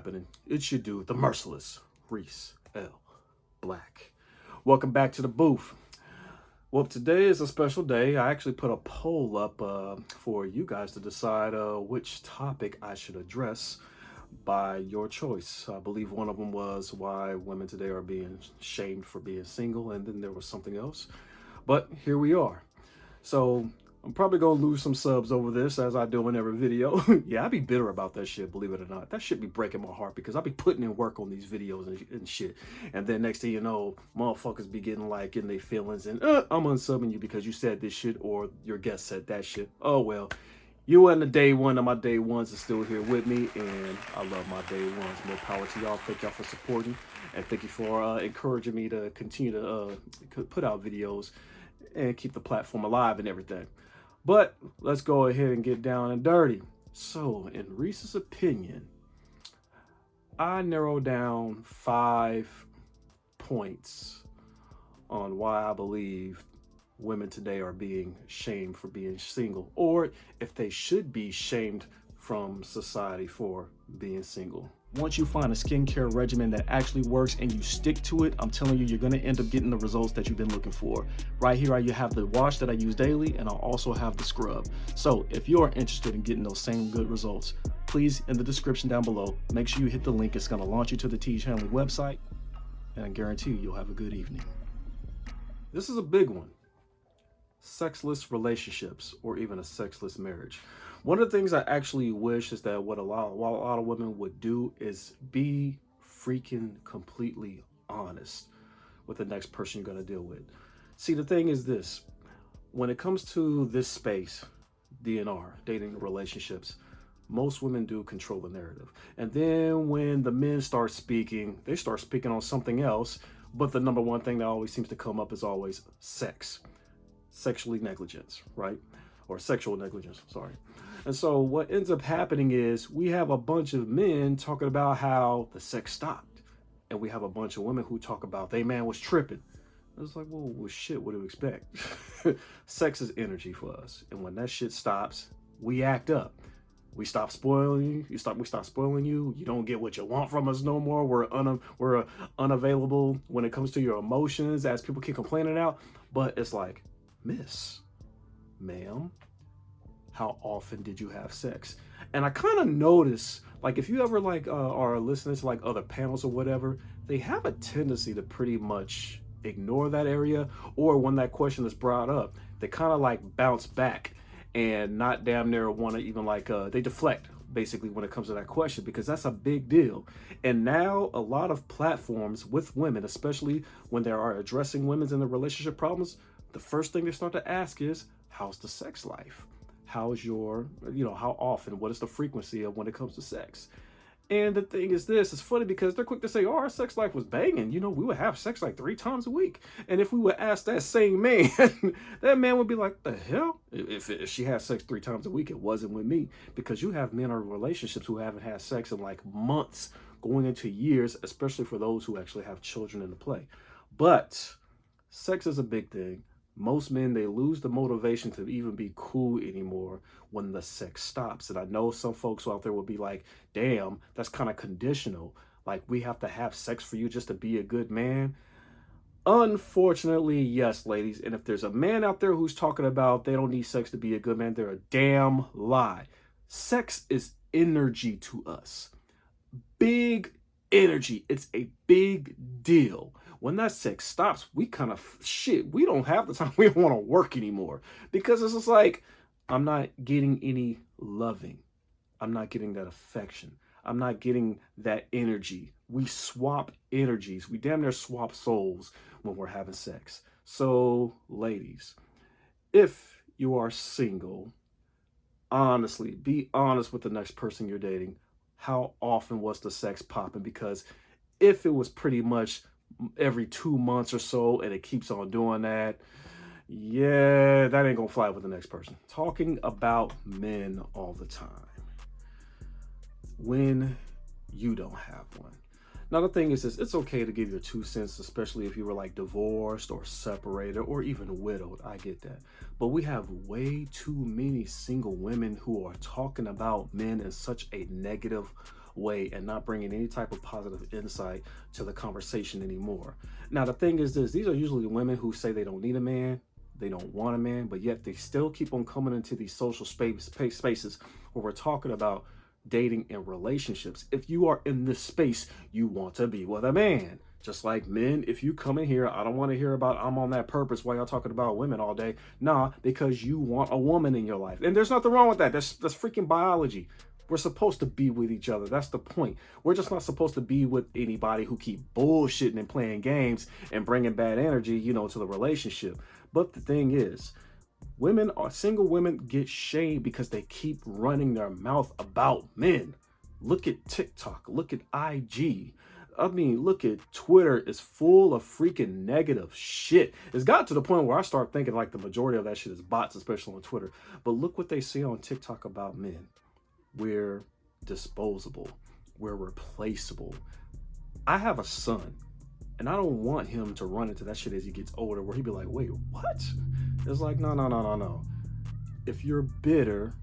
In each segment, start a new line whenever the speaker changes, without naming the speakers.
happening? It's your dude, the merciless Reese L. Black. Welcome back to the booth. Well, today is a special day. I actually put a poll up for you guys to decide which topic I should address by your choice. I believe one of them was why women today are being shamed for being single, and then there was something else. But here we are. So I'm probably gonna lose some subs over this, as I do in every video. Yeah, I be bitter about that shit, believe it or not. That shit be breaking my heart because I be putting in work on these videos and shit. And then next thing you know, motherfuckers be getting like in their feelings and I'm unsubbing you because you said this shit or your guest said that shit. Oh well, you and the day one of my day ones are still here with me, and I love my day ones. More power to y'all. Thank y'all for supporting, and thank you for encouraging me to continue to put out videos and keep the platform alive and everything. But let's go ahead and get down and dirty. So, in Reese's opinion, I narrowed down 5 points on why I believe women today are being shamed for being single, or if they should be shamed from society for being single. Once you find a skincare regimen that actually works and you stick to it, I'm telling you, you're going to end up getting the results that you've been looking for. Right here, I have the wash that I use daily, and I'll also have the scrub. So if you're interested in getting those same good results, please, in the description down below, make sure you hit the link. It's going to launch you to the T Hanley website, and I guarantee you'll have a good evening. This is a big one. Sexless relationships, or even a sexless marriage. One of the things I actually wish is that what a lot of women would do is be freaking completely honest with the next person you're going to deal with. See, the thing is this: when it comes to this space, DNR, dating and relationships, most women do control the narrative. And then when the men start speaking, they start speaking on something else. But the number one thing that always seems to come up is always sex. Sexually negligence, right? Or sexual negligence, sorry. And so what ends up happening is we have a bunch of men talking about how the sex stopped. And we have a bunch of women who talk about they man was tripping. It's like, well, shit, what do you expect? Sex is energy for us. And when that shit stops, we act up. We stop spoiling you. We stop spoiling you. You don't get what you want from us no more. We're unavailable when it comes to your emotions, as people keep complaining out. But it's like, miss, ma'am, how often did you have sex? And I kind of notice, like, if you ever like are listening to like other panels or whatever, they have a tendency to pretty much ignore that area, or when that question is brought up, they kind of like bounce back and not damn near want to even like they deflect basically when it comes to that question, because that's a big deal. And now a lot of platforms with women, especially when they are addressing women's in the relationship problems, the first thing they start to ask is, how's the sex life? How's your, how often? What is the frequency of when it comes to sex? And the thing is this, it's funny because they're quick to say, oh, our sex life was banging. We would have sex like 3 times a week. And if we would ask that same man, that man would be like, the hell? If she had sex 3 times a week, it wasn't with me. Because you have men in relationships who haven't had sex in like months, going into years, especially for those who actually have children in the play. But sex is a big thing. Most men, they lose the motivation to even be cool anymore when the sex stops. And I know some folks out there will be like, damn, that's kind of conditional. Like, we have to have sex for you just to be a good man. Unfortunately, yes, ladies. And if there's a man out there who's talking about they don't need sex to be a good man, they're a damn lie. Sex is energy to us. Big energy. It's a big deal. When that sex stops, we kind of we don't have the time. We don't want to work anymore, because it's just like, I'm not getting any loving. I'm not getting that affection. I'm not getting that energy. We swap energies. We damn near swap souls when we're having sex. So, ladies, if you are single, honestly, be honest with the next person you're dating. How often was the sex popping? Because if it was pretty much every 2 months or so and it keeps on doing that, yeah, that ain't gonna fly with the next person. Talking about men all the time when you don't have one. Now, the thing is this, it's okay to give your 2 cents, especially if you were like divorced or separated or even widowed. I get that. But we have way too many single women who are talking about men in such a negative way and not bringing any type of positive insight to the conversation anymore. Now, the thing is this, these are usually the women who say they don't need a man, they don't want a man, but yet they still keep on coming into these social spaces where we're talking about dating and relationships. If you are in this space, you want to be with a man. Just like men, if you come in here, I don't want to hear about I'm on that purpose while y'all talking about women all day. Nah, because you want a woman in your life. And there's nothing wrong with that. That's freaking biology. We're supposed to be with each other. That's the point. We're just not supposed to be with anybody who keep bullshitting and playing games and bringing bad energy, to the relationship. But the thing is, single women get shamed because they keep running their mouth about men. Look at TikTok, look at IG. Look at Twitter is full of freaking negative shit. It's got to the point where I start thinking like the majority of that shit is bots, especially on Twitter. But look what they say on TikTok about men. We're disposable. We're replaceable. I have a son, and I don't want him to run into that shit as he gets older, where he'd be like, wait, what? It's like, no. If you're bitter,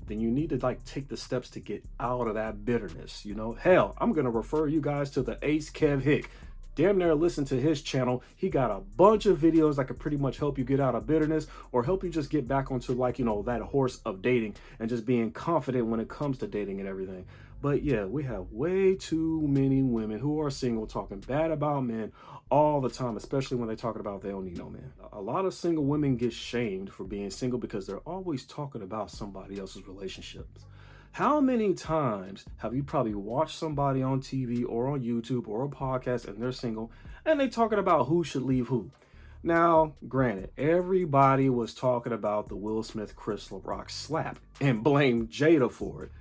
then you need to take the steps to get out of that bitterness. Hell, I'm going to refer you guys to the Ace Kev Hick. Damn near listen to his channel. He got a bunch of videos that could pretty much help you get out of bitterness or help you just get back onto that horse of dating and just being confident when it comes to dating and everything. But yeah, we have way too many women who are single talking bad about men all the time, especially when they're talking about they don't need no man. A lot of single women get shamed for being single because they're always talking about somebody else's relationships. How many times have you probably watched somebody on TV or on YouTube or a podcast and they're single and they talking about who should leave who? Now, granted, everybody was talking about the Will Smith Chris Rock slap and blamed Jada for it.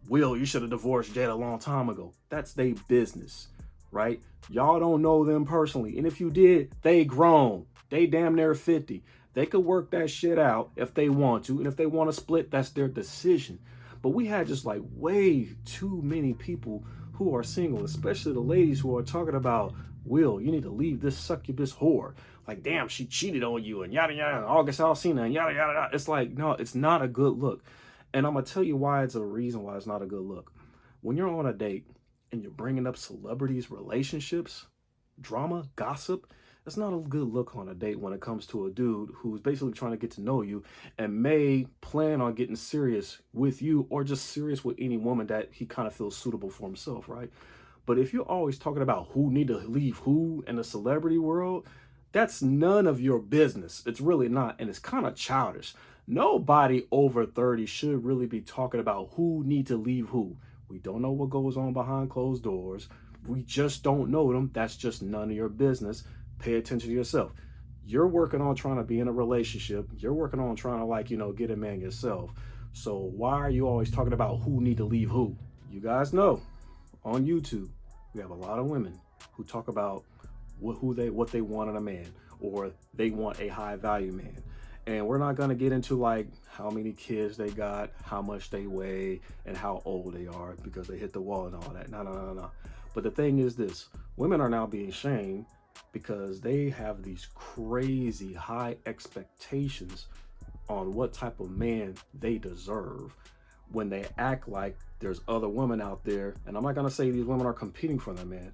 Will, you should have divorced Jada a long time ago. That's their business, right? Y'all don't know them personally. And if you did, they grown. They damn near 50. They could work that shit out if they want to. And if they want to split, that's their decision. But we had just way too many people who are single, especially the ladies who are talking about, Will, you need to leave this succubus whore. Like, damn, she cheated on you and yada, yada, August Alsina and yada, yada, yada. It's like, no, it's not a good look. And I'm going to tell you why it's a reason why it's not a good look. When you're on a date and you're bringing up celebrities, relationships, drama, gossip, it's not a good look on a date when it comes to a dude who's basically trying to get to know you and may plan on getting serious with you or just serious with any woman that he kind of feels suitable for himself, right? But if you're always talking about who need to leave who in the celebrity world, that's none of your business. It's really not. And it's kind of childish. Nobody over 30 should really be talking about who need to leave who. We don't know what goes on behind closed doors. We just don't know them. That's just none of your business. Pay attention to yourself. You're working on trying to be in a relationship. You're working on trying to get a man yourself. So why are you always talking about who need to leave who? You guys know on YouTube, we have a lot of women who talk about what they want in a man, or they want a high value man. And we're not going to get into how many kids they got, how much they weigh, and how old they are because they hit the wall and all that. No. But the thing is this, women are now being shamed because they have these crazy high expectations on what type of man they deserve when they act like there's other women out there. And I'm not going to say these women are competing for their man,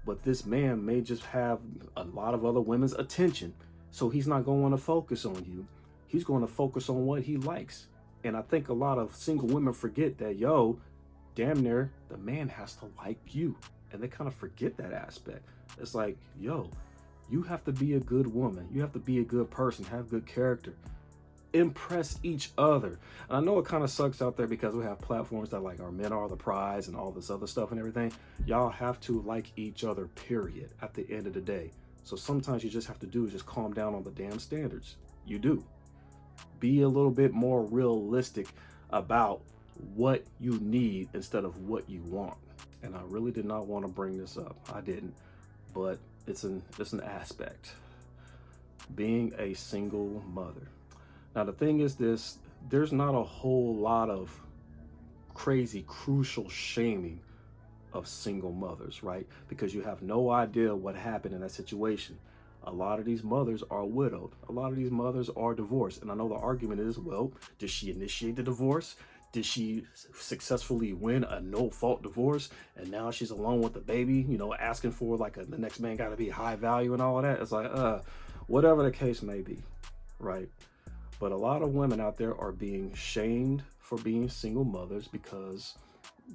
but this man may just have a lot of other women's attention. So he's not going to focus on you. He's going to focus on what he likes. And I think a lot of single women forget that, damn near the man has to like you. And they kind of forget that aspect. It's like, you have to be a good woman. You have to be a good person, have good character. Impress each other. And I know it kind of sucks out there because we have platforms that our men are the prize and all this other stuff and everything. Y'all have to like each other, period, at the end of the day. So sometimes you just have to do is just calm down on the damn standards. You do. Be a little bit more realistic about what you need instead of what you want. And I really did not want to bring this up. I didn't. But it's an aspect. Being a single mother. Now the thing is this, there's not a whole lot of crazy, crucial shaming of single mothers, right? Because you have no idea what happened in that situation. A lot of these mothers are widowed. A lot of these mothers are divorced. And I know the argument is, well, did she initiate the divorce? Did she successfully win a no-fault divorce and now she's alone with the baby, you know, asking for like the next man got to be high value and all of that? It's like, whatever the case may be, right? But a lot of women out there are being shamed for being single mothers because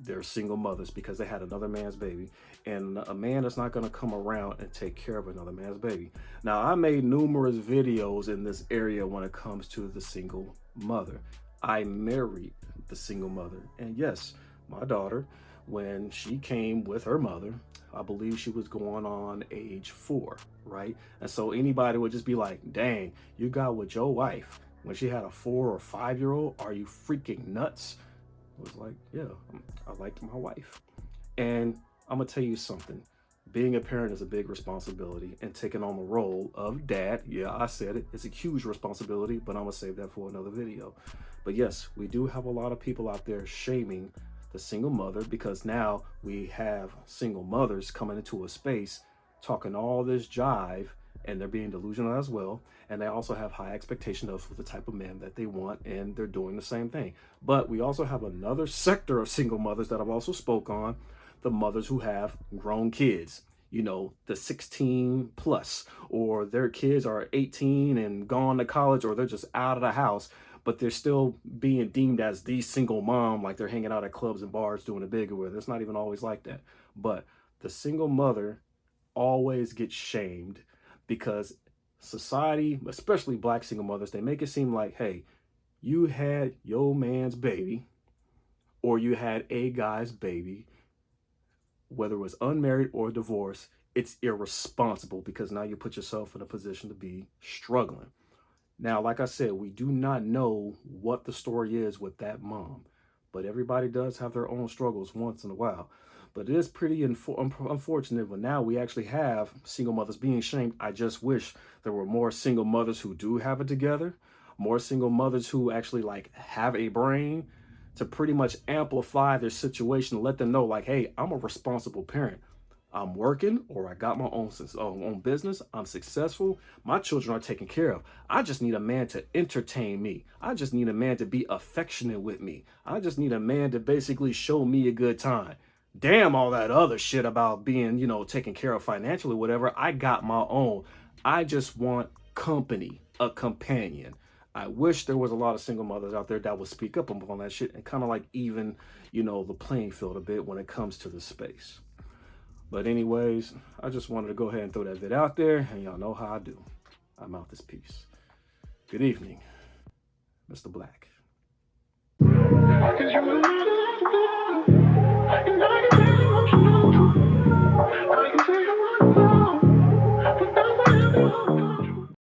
they're single mothers because they had another man's baby, and a man is not going to come around and take care of another man's baby. Now, I made numerous videos in this area when it comes to the single mother. I married the single mother, and yes, my daughter, when she came with her mother, I believe she was going on age 4, right? And so anybody would just be like, dang, you got with your wife when she had a 4 or 5-year-old? Are you freaking nuts? I was like, yeah, I liked my wife. And I'm gonna tell you something. Being a parent is a big responsibility, and taking on the role of dad, yeah, I said it, it's a huge responsibility, but I'm gonna save that for another video. But yes, we do have a lot of people out there shaming the single mother because now we have single mothers coming into a space talking all this jive, and they're being delusional as well. And they also have high expectations of the type of man that they want, and they're doing the same thing. But we also have another sector of single mothers that I've also spoke on, the mothers who have grown kids, you know, the 16 plus, or their kids are 18 and gone to college, or they're just out of the house, but they're still being deemed as the single mom, like they're hanging out at clubs and bars doing a big with. It's not even always like that. But the single mother always gets shamed because society, especially black single mothers, they make it seem like, hey, you had your man's baby or you had a guy's baby, whether it was unmarried or divorced, it's irresponsible because now you put yourself in a position to be struggling. Now, like I said, we do not know what the story is with that mom, but everybody does have their own struggles once in a while. But it is pretty unfortunate when now we actually have single mothers being shamed. I just wish there were more single mothers who do have it together, more single mothers who actually like have a brain to pretty much amplify their situation, let them know like, hey, I'm a responsible parent. I'm working, or I got my own business. I'm successful. My children are taken care of. I just need a man to entertain me. I just need a man to be affectionate with me. I just need a man to basically show me a good time. Damn all that other shit about being, you know, taken care of financially, whatever. I got my own. I just want company, a companion. I wish there was a lot of single mothers out there that would speak up on that shit and kind of like even, you know, the playing field a bit when it comes to the space. But anyways, I just wanted to go ahead and throw that vid out there, and y'all know how I do. I'm out this piece. Good evening, Mr. Black.